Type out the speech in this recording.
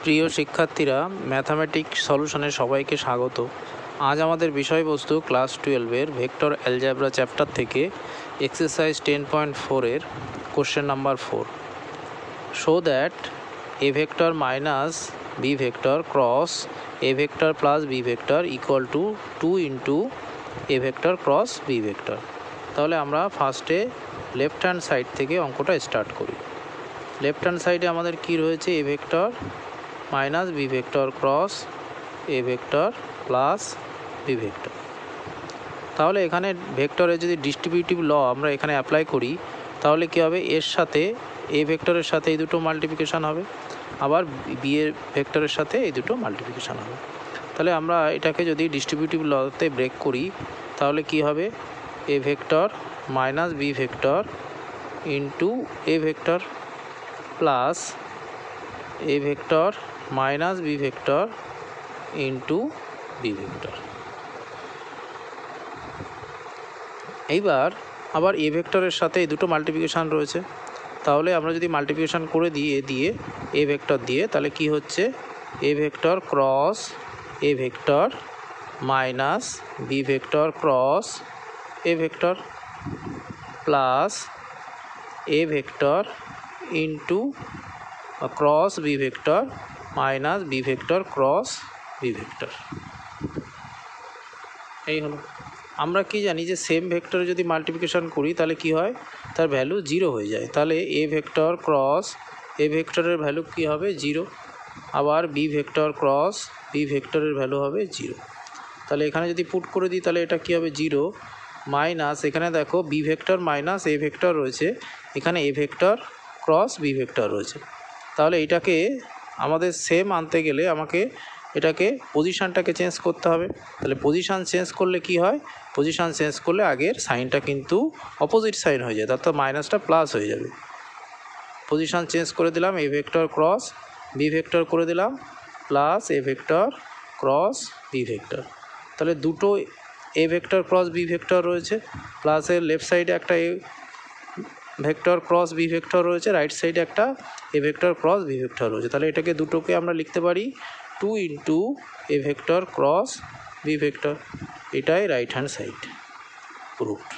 প্রিয় শিক্ষার্থীরা, ম্যাথামেটিক্স সলিউশনে সবাইকে স্বাগত। আজ আমাদের বিষয়বস্তু ক্লাস 12-এর ভেক্টর অ্যালজেব্রা চ্যাপ্টার থেকে এক্সারসাইজ 10.4-এর question number 4। Show that A vector minus B vector cross A vector plus B vector equal to 2 into A vector cross B vector. তাহলে আমরা ফার্স্টে লেফট হ্যান্ড সাইড থেকে অঙ্কটা start করি। Left hand সাইডে আমাদের কি রয়েছে? A vector minus B vector cross A vector plus B vector. তাহলে এখানে ভেক্টরের যদি ডিস্ট্রিবিউটিভ ল আমরা এখানে অ্যাপ্লাই করি, তাহলে কী হবে? এর সাথে এ ভেক্টরের সাথে এই দুটো মাল্টিপ্লিকেশান হবে, আবার বি এর ভেক্টরের সাথে এই দুটো মাল্টিপ্লিকেশান হবে। তাহলে আমরা এটাকে যদি ডিস্ট্রিবিউটিভ লতে ব্রেক করি, তাহলে কি হবে? A vector minus B vector into A vector plus A vector minus B vector into B vector. এইবার আবার এ ভেক্টরের সাথে এই দুটো মাল্টিপ্লিকেশান রয়েছে, তাহলে আমরা যদি মাল্টিপ্লিকেশান করে দিই এ ভেক্টর দিয়ে, তাহলে কি হচ্ছে? A vector cross A vector minus B vector cross A vector plus A vector into cross B vector minus B vector cross B vector. এই হলো। আমরা কি জানি যে সেম ভেক্টরে যদি মাল্টিপ্লিকেশান করি তাহলে কি হয়? তার ভ্যালু 0 হয়ে যায়। তাহলে এ ভেক্টর ক্রস এ ভেক্টরের ভ্যালু কি হবে? 0। আবার বি ভেক্টর ক্রস বি ভেক্টরের ভ্যালু হবে 0। তাহলে এখানে যদি পুট করে দিই তাহলে এটা কি হবে? 0 মাইনাস, এখানে দেখো B vector minus A vector রয়েছে, এখানে A vector cross B vector রয়েছে। তাহলে এটাকে আমাদের সেম আনতে গেলে আমাকে এটাকে পজিশানটাকে চেঞ্জ করতে হবে। তাহলে পজিশান চেঞ্জ করলে কি হয়? পজিশান চেঞ্জ করলে আগের সাইনটা কিন্তু অপোজিট সাইন হয়ে যায়, অর্থাৎ মাইনাসটা প্লাস হয়ে যাবে। পজিশান চেঞ্জ করে দিলাম, A vector cross B vector করে দিলাম plus A vector cross B vector. তাহলে দুটো A vector cross B vector রয়েছে, প্লাসের লেফট সাইডে একটা A vector cross B vector রয়েছে, রাইট সাইডে একটা A vector cross B vector রয়েছে। তাহলে এটাকে দুটোকে আমরা লিখতে পারি 2 into A vector cross B vector. এটাই রাইট হ্যান্ড সাইড প্রুফড।